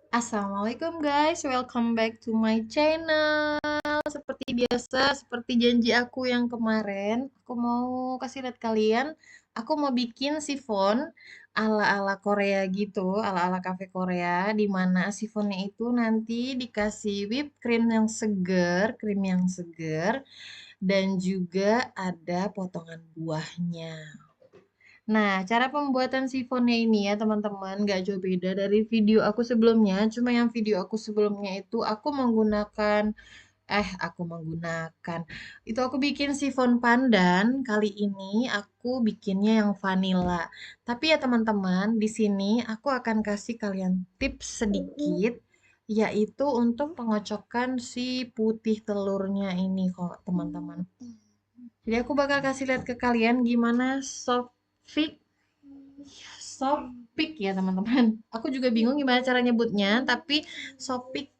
Assalamualaikum guys, welcome back to my channel. Seperti biasa, seperti janji aku yang kemarin, aku mau kasih lihat kalian, aku mau bikin sifon ala-ala Korea gitu, ala-ala cafe Korea, di mana sifonnya itu nanti dikasih whipped cream yang seger, krim yang seger, dan juga ada potongan buahnya. Nah, cara pembuatan sifonnya ini ya teman-teman, nggak jauh beda dari video aku sebelumnya. Cuma yang video aku sebelumnya itu itu aku bikin sifon pandan. Kali ini aku bikinnya yang vanilla. Tapi ya teman-teman, di sini aku akan kasih kalian tips sedikit, yaitu untuk pengocokan si putih telurnya ini kok teman-teman. Jadi aku bakal kasih lihat ke kalian gimana Sopik ya teman-teman. Aku juga bingung gimana cara nyebutnya, tapi Sopik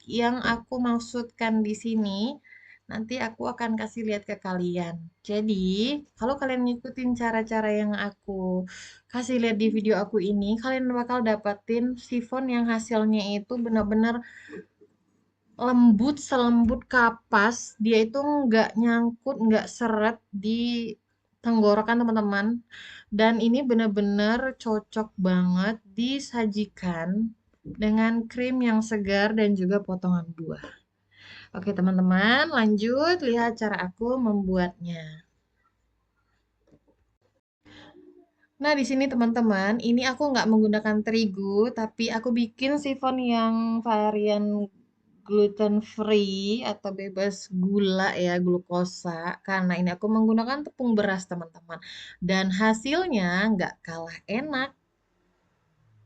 yang aku maksudkan di sini nanti aku akan kasih lihat ke kalian. Jadi, kalau kalian ngikutin cara-cara yang aku kasih lihat di video aku ini, kalian bakal dapetin sifon yang hasilnya itu benar-benar lembut, selembut kapas. Dia itu nggak nyangkut, nggak seret di tenggorokan teman-teman. Dan ini benar-benar cocok banget disajikan dengan krim yang segar dan juga potongan buah. Oke teman-teman, lanjut lihat cara aku membuatnya. Nah, di sini teman-teman, ini aku nggak menggunakan terigu, tapi aku bikin sifon yang varian gluten free atau bebas gula ya, glukosa. Karena ini aku menggunakan tepung beras, teman-teman. Dan hasilnya nggak kalah enak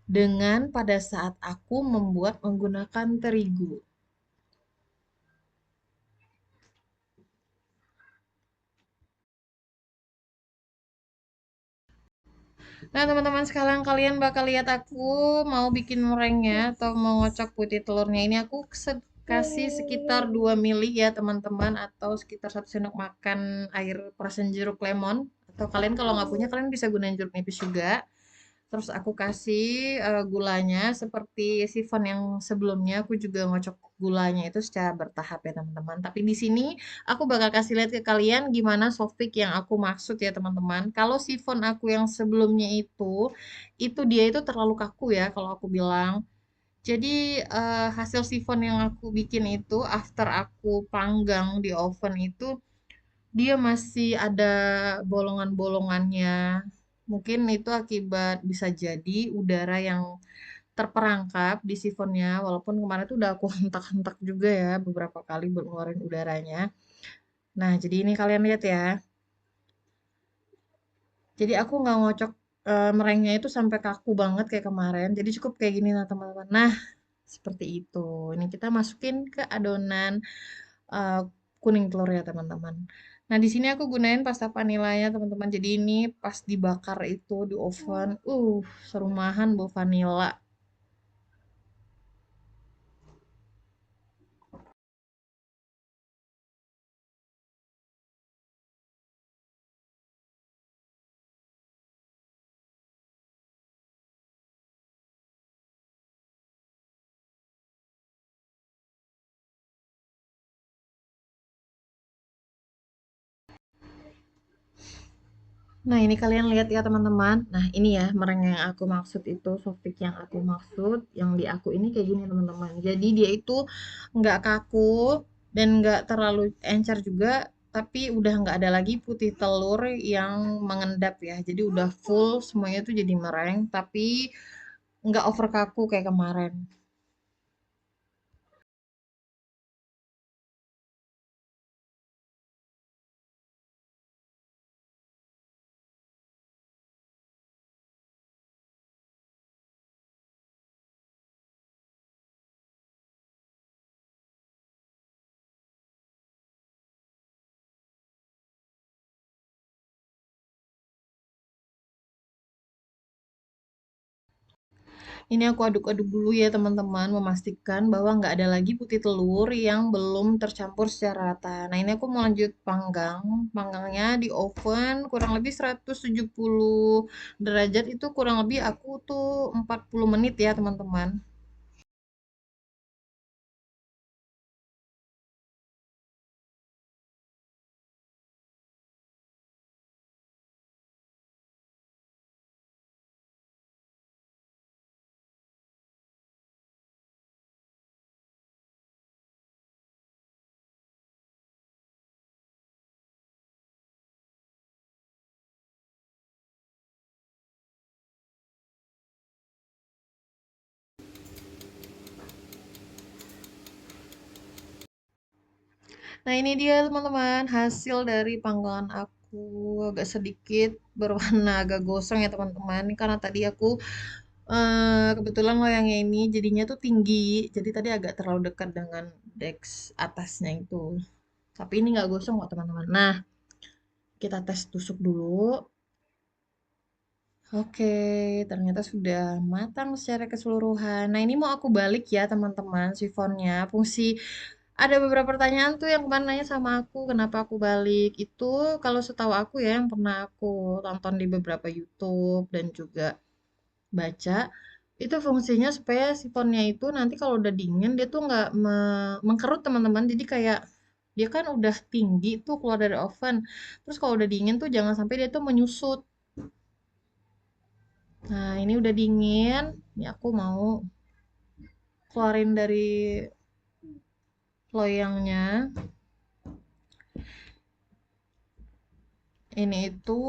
dengan pada saat aku membuat menggunakan terigu. Nah, teman-teman sekarang kalian bakal lihat aku mau bikin meringue atau mau ngocok putih telurnya. Ini aku kasih sekitar 2 mili ya, teman-teman, atau sekitar 1 sendok makan air perasan jeruk lemon. Atau kalian kalau nggak punya, kalian bisa gunain jeruk nipis juga. Terus aku kasih gulanya seperti sifon yang sebelumnya, aku juga ngocok gulanya itu secara bertahap ya teman-teman. Tapi di sini aku bakal kasih lihat ke kalian gimana softik yang aku maksud ya teman-teman. Kalau sifon aku yang sebelumnya itu dia itu terlalu kaku ya kalau aku bilang. Jadi hasil sifon yang aku bikin itu after aku panggang di oven itu dia masih ada bolongan-bolongannya. Mungkin itu akibat bisa jadi udara yang terperangkap di sifonnya. Walaupun kemarin tuh udah aku hentak-hentak juga ya beberapa kali buat ngeluarin udaranya. Nah, jadi ini kalian lihat ya. Jadi aku nggak ngocok merengnya itu sampai kaku banget kayak kemarin. Jadi cukup kayak gini nah teman-teman. Nah, seperti itu. Ini kita masukin ke adonan eh, kuning telur ya teman-teman. Nah di sini aku gunain pasta vanilanya teman-teman. Jadi ini pas dibakar itu di oven, serumahan bau vanila. Nah ini kalian lihat ya teman-teman. Nah ini ya mereng yang aku maksud itu, softik yang aku maksud, yang di aku ini kayak gini teman-teman. Jadi dia itu nggak kaku dan nggak terlalu encer juga, tapi udah nggak ada lagi putih telur yang mengendap ya. Jadi udah full semuanya tuh jadi mereng, tapi nggak over kaku kayak kemarin. Ini aku aduk-aduk dulu ya teman-teman, memastikan bahwa nggak ada lagi putih telur yang belum tercampur secara rata. Nah ini aku mau lanjut panggang, panggangnya di oven kurang lebih 170 derajat itu kurang lebih aku tuh 40 menit ya teman-teman. Nah, ini dia teman-teman, hasil dari panggangan aku agak sedikit berwarna agak gosong ya teman-teman. Ini karena tadi aku kebetulan loyangnya ini jadinya tuh tinggi, jadi tadi agak terlalu dekat dengan dex atasnya itu. Tapi ini nggak gosong kok teman-teman. Nah, kita tes tusuk dulu. Oke, ternyata sudah matang secara keseluruhan. Nah, ini mau aku balik ya teman-teman, sifonnya. Ada beberapa pertanyaan tuh yang kemarin nanya sama aku, kenapa aku balik. Itu kalau setahu aku ya, yang pernah aku tonton di beberapa YouTube dan juga baca, itu fungsinya supaya sifonnya itu nanti kalau udah dingin, dia tuh nggak mengkerut teman-teman. Jadi kayak dia kan udah tinggi tuh keluar dari oven. Terus kalau udah dingin tuh jangan sampai dia tuh menyusut. Nah, ini udah dingin. Ini aku mau keluarin dari loyangnya. Ini itu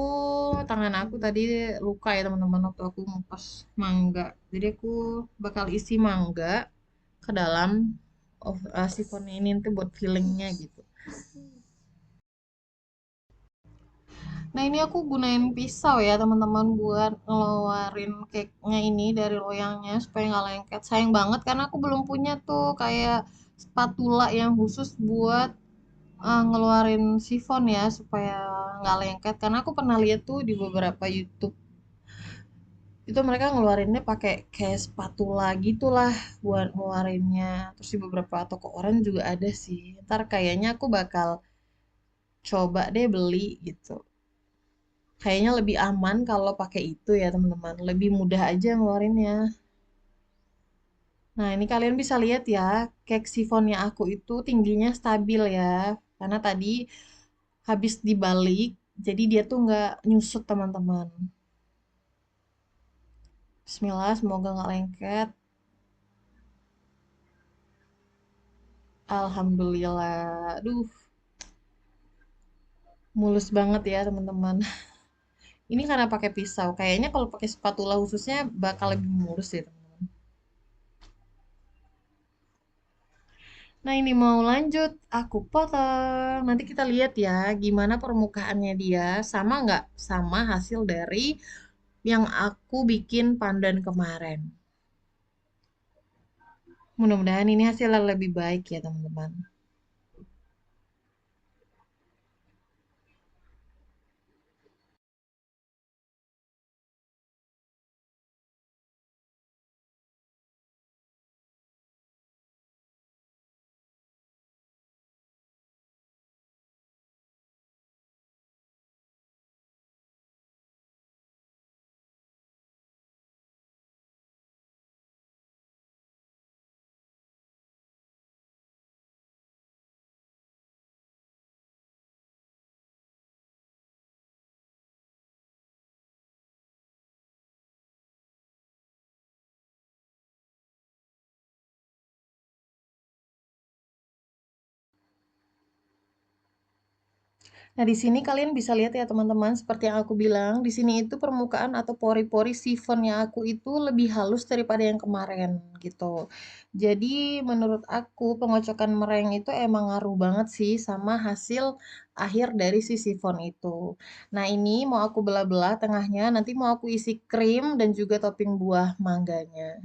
tangan aku tadi luka ya teman-teman waktu aku ngupas mangga. Jadi aku bakal isi mangga ke dalam sifonnya ini nanti buat fillingnya gitu. Nah, ini aku gunain pisau ya teman-teman buat ngeluarin cake-nya ini dari loyangnya supaya nggak lengket. Sayang banget karena aku belum punya tuh kayak spatula yang khusus buat ngeluarin sifon ya supaya nggak lengket. Karena aku pernah lihat tuh di beberapa YouTube itu mereka ngeluarinnya pakai kayak spatula gitulah buat ngeluarinnya. Terus di beberapa toko orang juga ada sih. Ntar kayaknya aku bakal coba deh beli gitu. Kayaknya lebih aman kalau pakai itu ya teman-teman. Lebih mudah aja ngeluarinnya. Nah, ini kalian bisa lihat ya, cake sifonnya aku itu tingginya stabil ya. Karena tadi habis dibalik, jadi dia tuh nggak nyusut teman-teman. Bismillah, semoga nggak lengket. Alhamdulillah. Aduh, mulus banget ya teman-teman. Ini karena pakai pisau. Kayaknya kalau pakai spatula khususnya bakal lebih mulus ya teman-teman. Nah, ini mau lanjut. Aku potong. Nanti kita lihat ya gimana permukaannya dia. Sama nggak sama hasil dari yang aku bikin pandan kemarin. Mudah-mudahan ini hasilnya lebih baik ya teman-teman. Nah, di sini kalian bisa lihat ya teman-teman, seperti yang aku bilang, di sini itu permukaan atau pori-pori sifonnya aku itu lebih halus daripada yang kemarin gitu. Jadi menurut aku pengocokan meringue itu emang ngaruh banget sih sama hasil akhir dari si sifon itu. Nah, ini mau aku belah-belah tengahnya, nanti mau aku isi krim dan juga topping buah mangganya.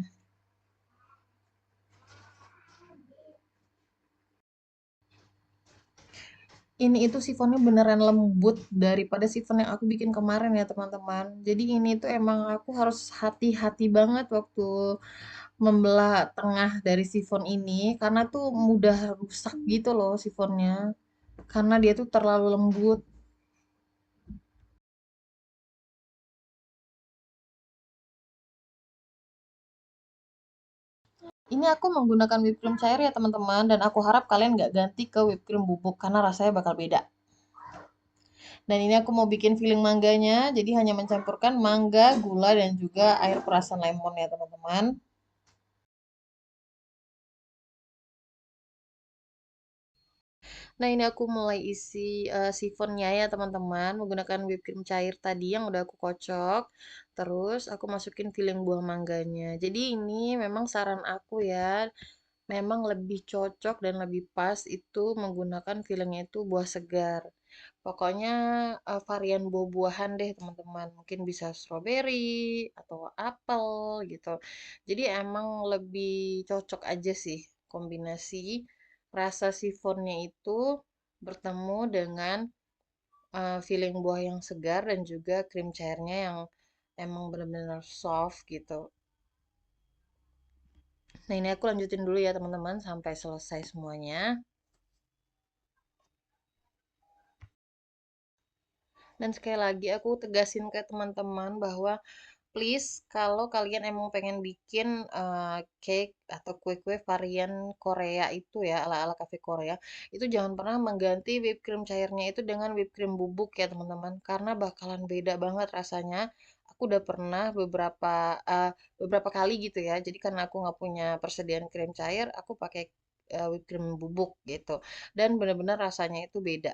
Ini itu sifonnya beneran lembut daripada sifon yang aku bikin kemarin ya teman-teman. Jadi ini tuh emang aku harus hati-hati banget waktu membelah tengah dari sifon ini karena tuh mudah rusak gitu loh sifonnya. Karena dia tuh terlalu lembut. Ini aku menggunakan whipped cream cair ya teman-teman dan aku harap kalian nggak ganti ke whipped cream bubuk karena rasanya bakal beda. Dan ini aku mau bikin filling mangganya, jadi hanya mencampurkan mangga, gula, dan juga air perasan lemon ya teman-teman. Nah, ini aku mulai isi sifonnya ya, teman-teman, menggunakan whipped cream cair tadi yang udah aku kocok. Terus aku masukin filling buah mangganya. Jadi ini memang saran aku ya, memang lebih cocok dan lebih pas itu menggunakan fillingnya itu buah segar. Pokoknya varian buah-buahan deh teman-teman. Mungkin bisa strawberry atau apel gitu. Jadi emang lebih cocok aja sih kombinasi rasa sifonnya itu bertemu dengan filling buah yang segar dan juga krim cairnya yang emang benar-benar soft gitu. Nah, ini aku lanjutin dulu ya teman-teman sampai selesai semuanya. Dan sekali lagi aku tegasin ke teman-teman bahwa please kalau kalian emang pengen bikin cake atau kue-kue varian Korea itu ya ala-ala cafe Korea, itu jangan pernah mengganti whipped cream cairnya itu dengan whipped cream bubuk ya teman-teman, karena bakalan beda banget rasanya. Aku udah pernah beberapa kali gitu ya. Jadi karena aku nggak punya persediaan krim cair, aku pakai whipped cream bubuk gitu. Dan benar-benar rasanya itu beda.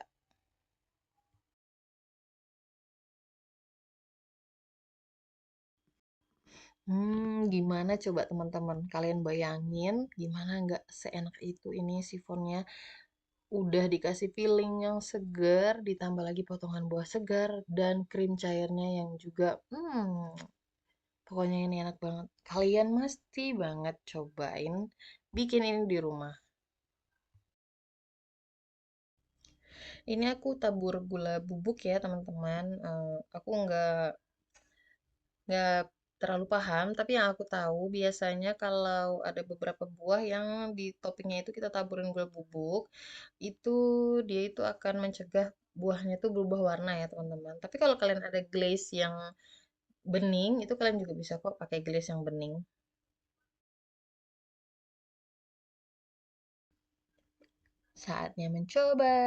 Gimana coba teman-teman? Kalian bayangin gimana nggak seenak itu ini sifonnya. Udah dikasih filling yang segar, ditambah lagi potongan buah segar, dan krim cairnya yang juga, pokoknya ini enak banget. Kalian mesti banget cobain bikin ini di rumah. Ini aku tabur gula bubuk ya teman-teman. Aku nggak terlalu paham, tapi yang aku tahu biasanya kalau ada beberapa buah yang di toppingnya itu kita taburin gula bubuk, itu dia itu akan mencegah buahnya itu berubah warna ya teman-teman. Tapi kalau kalian ada glaze yang bening, itu kalian juga bisa kok pakai glaze yang bening. Saatnya mencoba.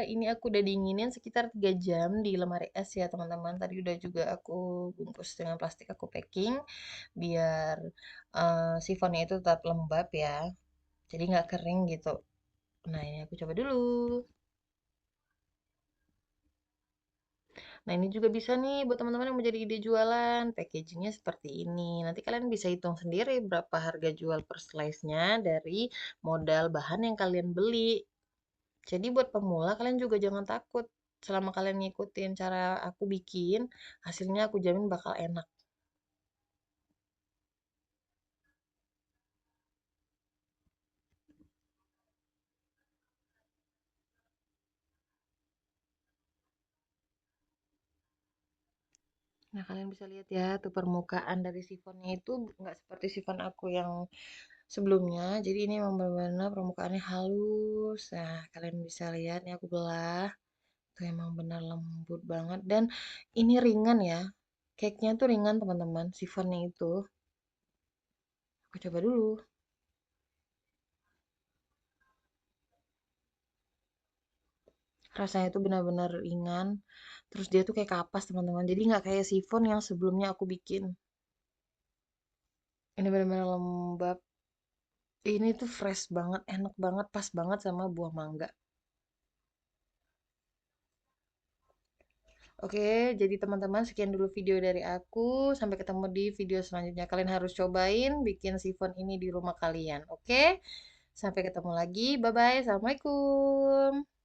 Ini aku udah dinginin sekitar 3 jam di lemari es ya teman-teman. Tadi udah juga aku bungkus dengan plastik, aku packing biar sifonnya itu tetap lembab ya. Jadi nggak kering gitu. Nah ini aku coba dulu. Nah ini juga bisa nih buat teman-teman yang mau jadi ide jualan. Packagingnya seperti ini. Nanti kalian bisa hitung sendiri berapa harga jual per slice-nya dari modal bahan yang kalian beli. Jadi buat pemula kalian juga jangan takut. Selama kalian ngikutin cara aku bikin, hasilnya aku jamin bakal enak. Nah, kalian bisa lihat ya, tuh permukaan dari sifonnya itu nggak seperti sifon aku yang sebelumnya. Jadi ini memang benar-benar permukaannya halus. Nah, kalian bisa lihat nih aku belah. Tuh emang benar lembut banget dan ini ringan ya. Cake-nya tuh ringan teman-teman, sifonnya itu. Aku coba dulu. Rasanya tuh benar-benar ringan. Terus dia tuh kayak kapas teman-teman. Jadi nggak kayak sifon yang sebelumnya aku bikin. Ini benar-benar lembab. Ini tuh fresh banget, enak banget, pas banget sama buah mangga. Oke, jadi teman-teman sekian dulu video dari aku. Sampai ketemu di video selanjutnya. Kalian harus cobain bikin sifon ini di rumah kalian. Oke, sampai ketemu lagi. Bye-bye. Assalamualaikum.